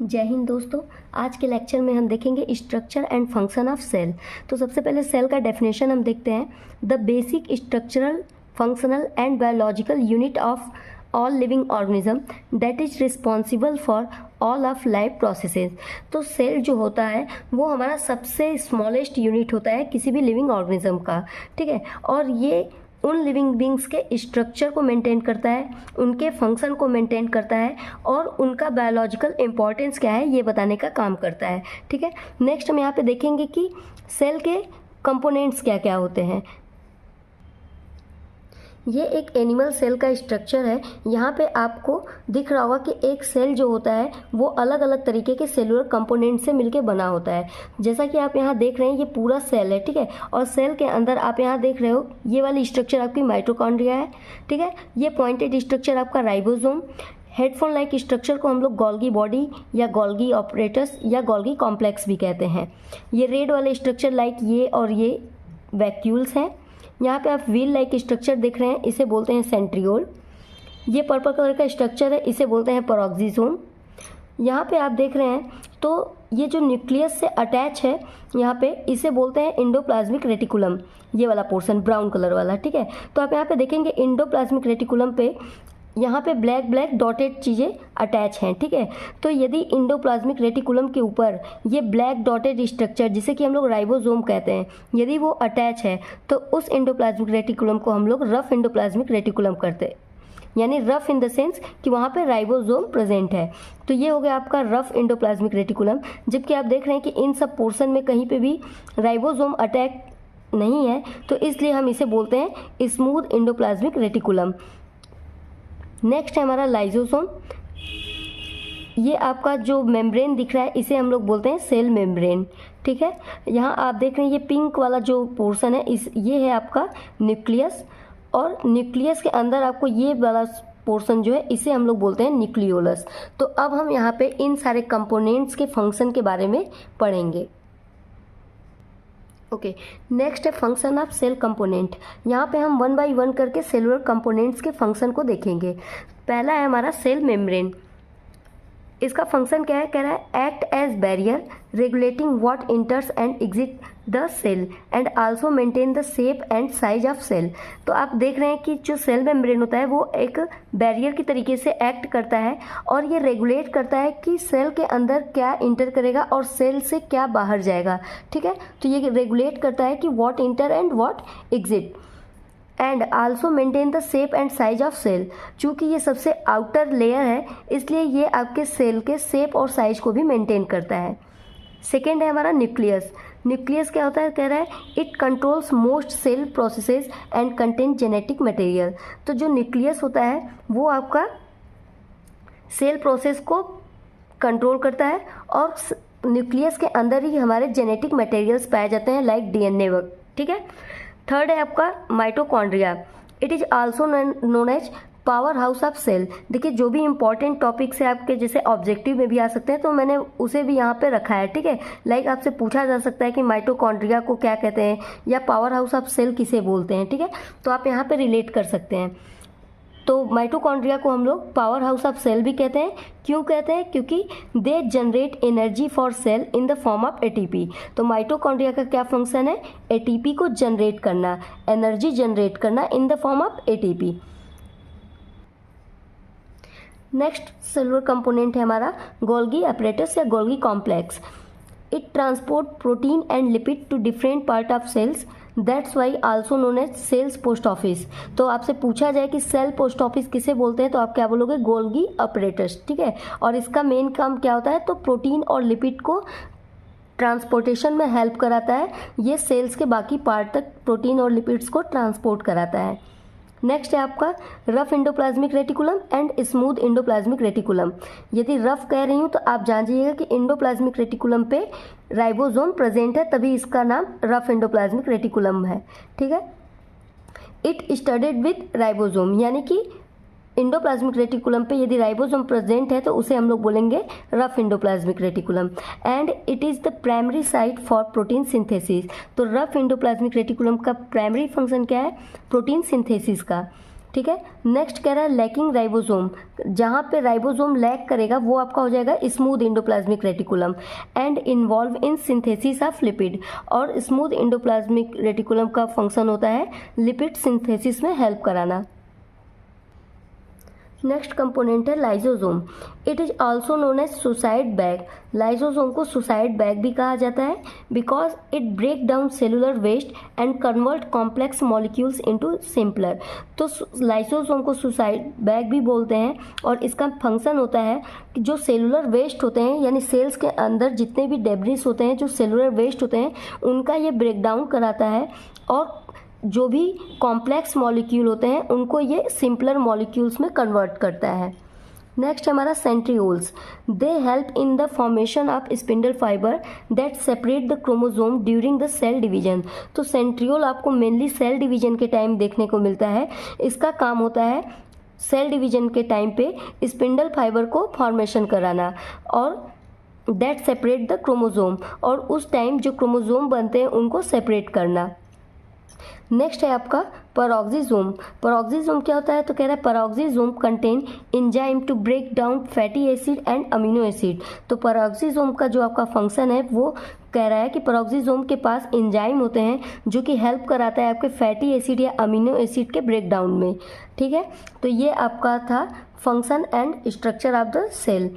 जय हिंद दोस्तों। आज के लेक्चर में हम देखेंगे structure and function of cell. तो सबसे पहले सेल का डेफिनेशन हम देखते हैं। The basic structural functional and biological unit of all living organism that is responsible for all of life processes. तो सेल जो होता है वो हमारा सबसे स्मॉलेस्ट यूनिट होता है किसी भी लिविंग ऑर्गेनिज्म का, ठीक है। और ये उन लिविंग बींग्स के स्ट्रक्चर को मेंटेन करता है, उनके फंक्शन को मेंटेन करता है और उनका बायोलॉजिकल इंपॉर्टेंस क्या है ये बताने का काम करता है, ठीक है। नेक्स्ट हम यहाँ पे देखेंगे कि सेल के कंपोनेंट्स क्या क्या होते हैं। ये एक एनिमल सेल का स्ट्रक्चर है। यहाँ पे आपको दिख रहा होगा कि एक सेल जो होता है वो अलग अलग तरीके के सेलुलर कंपोनेंट से मिलके बना होता है। जैसा कि आप यहाँ देख रहे हैं ये पूरा सेल है, ठीक है। और सेल के अंदर आप यहाँ देख रहे हो ये वाली स्ट्रक्चर आपकी माइटोकॉन्ड्रिया है, ठीक है। ये पॉइंटेड स्ट्रक्चर आपका राइबोसोम। हेडफोन लाइक स्ट्रक्चर को हम लोग गोल्गी बॉडी या गोल्गी ऑपरेटस या गोल्गी कॉम्प्लेक्स भी कहते हैं। ये रेड वाले स्ट्रक्चर लाइक ये और ये वैक्यूल्स हैं। यहाँ पे आप व्हील लाइक स्ट्रक्चर देख रहे हैं, इसे बोलते हैं सेंट्रियोल। ये पर्पल कलर का स्ट्रक्चर है, इसे बोलते हैं पेरोक्सिसोम। यहाँ पे आप देख रहे हैं तो ये जो न्यूक्लियस से अटैच है यहाँ पे, इसे बोलते हैं एंडोप्लाज्मिक रेटिकुलम। ये वाला पोर्शन ब्राउन कलर वाला, ठीक है। तो आप यहाँ पे देखेंगे एंडोप्लाज्मिक रेटिकुलम पे यहाँ पे ब्लैक ब्लैक डॉटेड चीज़ें अटैच हैं, ठीक है। तो यदि इंडोप्लाज्मिक रेटिकुलम के ऊपर ये ब्लैक डॉटेड स्ट्रक्चर जिसे कि हम लोग राइबोसोम कहते हैं, यदि वो अटैच है तो उस इंडोप्लाज्मिक रेटिकुलम को हम लोग रफ इंडोप्लाज्मिक रेटिकुलम करते हैं, यानी रफ इन द सेंस कि वहाँ पे राइबोसोम प्रेजेंट है। तो ये हो गया आपका रफ इंडोप्लाज्मिक रेटिकुलम। जबकि आप देख रहे हैं कि इन सब पोर्शन में कहीं पे भी राइबोसोम अटैक नहीं है, तो इसलिए हम इसे बोलते हैं स्मूथ इंडोप्लाज्मिक रेटिकुलम। नेक्स्ट है हमारा लाइजोसोम। ये आपका जो मेम्ब्रेन दिख रहा है इसे हम लोग बोलते हैं सेल मेम्ब्रेन, ठीक है। यहाँ आप देख रहे हैं ये पिंक वाला जो पोर्शन है ये है आपका न्यूक्लियस, और न्यूक्लियस के अंदर आपको ये वाला पोर्शन जो है इसे हम लोग बोलते हैं न्यूक्लियोलस। तो अब हम यहाँ पे इन सारे कंपोनेंट्स के फंक्शन के बारे में पढ़ेंगे। ओके, नेक्स्ट है फंक्शन ऑफ सेल कंपोनेंट। यहाँ पे हम वन बाय वन करके सेलुलर कंपोनेंट्स के फंक्शन को देखेंगे। पहला है हमारा सेल मेम्ब्रेन। इसका फंक्शन क्या है, कह रहा है act as barrier regulating what enters and exit the cell and also maintain the shape and size of cell. तो आप देख रहे हैं कि जो सेल मेम्ब्रेन होता है वो एक बैरियर की तरीके से एक्ट करता है और ये रेगुलेट करता है कि सेल के अंदर क्या इंटर करेगा और सेल से क्या बाहर जाएगा, ठीक है। तो ये रेगुलेट करता है कि what enter and what exit and also maintain the shape and size of cell. चूँकि ये सबसे आउटर लेयर है इसलिए ये आपके सेल के शेप और साइज को भी मेंटेन करता है। सेकेंड है हमारा न्यूक्लियस। न्यूक्लियस क्या होता है, कह रहा है it controls most cell processes and contain genetic material. तो जो न्यूक्लियस होता है वो आपका सेल प्रोसेस को कंट्रोल करता है और न्यूक्लियस के अंदर ही हमारे जेनेटिक मटेरियल्स पाए जाते हैं लाइक डीएनए वर्क, ठीक है। थर्ड है आपका mitochondria. It is also known as power house of cell. देखिए जो भी इंपॉर्टेंट टॉपिक्स है आपके जैसे ऑब्जेक्टिव में भी आ सकते हैं तो मैंने उसे भी यहाँ पे रखा है, ठीक है। लाइक आपसे पूछा जा सकता है कि माइटोकॉन्ड्रिया को क्या कहते हैं या पावर हाउस ऑफ सेल किसे बोलते हैं, ठीक है। तो आप यहाँ पे रिलेट कर सकते हैं। तो माइटोकॉन्ड्रिया को हम लोग पावर हाउस ऑफ सेल भी कहते हैं। क्यों कहते हैं, क्योंकि they generate energy for sale in the form of ATP. तो माइटोकॉन्ड्रिया का क्या फंक्शन है, एटीपी को जनरेट करना, एनर्जी जनरेट करना in the form of ATP. Next cellular component है हमारा गोल्गी apparatus या Golgi complex. It transport protein and lipid to different part of cells, that's why also known as cells post office. तो आपसे पूछा जाए कि cell post office किसे बोलते हैं तो आप क्या बोलोगे, गोल्गी apparatus, ठीक है। और इसका मेन काम क्या होता है, तो प्रोटीन और लिपिड को ट्रांसपोर्टेशन में हेल्प कराता है। ये सेल्स के बाकी पार्ट तक प्रोटीन और लिपिड्स को ट्रांसपोर्ट कराता है। नेक्स्ट है आपका rough endoplasmic reticulum and smooth endoplasmic reticulum. यदि रफ कह रही हूँ तो आप जानिएगा कि इंडोप्लाज्मिक रेटिकुलम पे राइबोसोम प्रेजेंट है तभी इसका नाम रफ इंडोप्लाज्मिक रेटिकुलम है, ठीक है। इट स्टडेड विद राइबोसोम, यानी कि इंडोप्लाज्मिक रेटिकुलम पे यदि राइबोसोम प्रेजेंट है तो उसे हम लोग बोलेंगे rough endoplasmic reticulum. And it is the primary site for protein synthesis. तो रफ इंडोप्लाज्मिक रेटिकुलम का प्राइमरी फंक्शन क्या है, प्रोटीन सिंथेसिस का। ठीक है। नेक्स्ट कह रहा है लैकिंग राइबोसोम, जहाँ पे राइबोसोम लैक करेगा वो आपका हो जाएगा smooth endoplasmic reticulum and involve in synthesis of lipid. और स्मूथ एंडोप्लाज्मिक रेटिकुलम का फंक्शन होता है लिपिड सिंथेसिस में हेल्प कराना। नेक्स्ट कंपोनेंट है lysosome. It is also known as suicide bag. Lysosome को सुसाइड बैग भी कहा जाता है because it break down cellular waste and convert complex molecules into simpler. तो लाइसोसोम को सुसाइड बैग भी बोलते हैं और इसका फंक्शन होता है कि जो सेलुलर वेस्ट होते हैं यानी सेल्स के अंदर जितने भी डेब्रिस होते हैं, जो सेलुलर वेस्ट होते हैं, उनका ये ब्रेक डाउन कराता है और जो भी कॉम्प्लेक्स मॉलिक्यूल होते हैं उनको ये सिंपलर मॉलिक्यूल्स में कन्वर्ट करता है। नेक्स्ट हमारा centrioles. They help in the formation of spindle fibre that separate the chromosome during the cell division. तो सेंट्रियोल आपको मेनली सेल डिवीजन के टाइम देखने को मिलता है। इसका काम होता है सेल डिवीजन के टाइम पे स्पिंडल फाइबर को फॉर्मेशन कराना और दैट सेपरेट द क्रोमोसोम, और उस टाइम जो क्रोमोसोम बनते हैं उनको सेपरेट करना। नेक्स्ट है आपका पेरोक्सिसोम। पेरोक्सिसोम क्या होता है? तो कह रहा है peroxisome contain enzyme to break down fatty acid and amino acid. तो पेरोक्सिसोम का जो आपका फंक्शन है वो कह रहा है कि पेरोक्सिसोम के पास एंजाइम होते हैं जो कि हेल्प कराता है आपके फैटी एसिड या अमीनो एसिड के ब्रेक डाउन में। ठीक है, तो ये आपका था function and structure of the cell.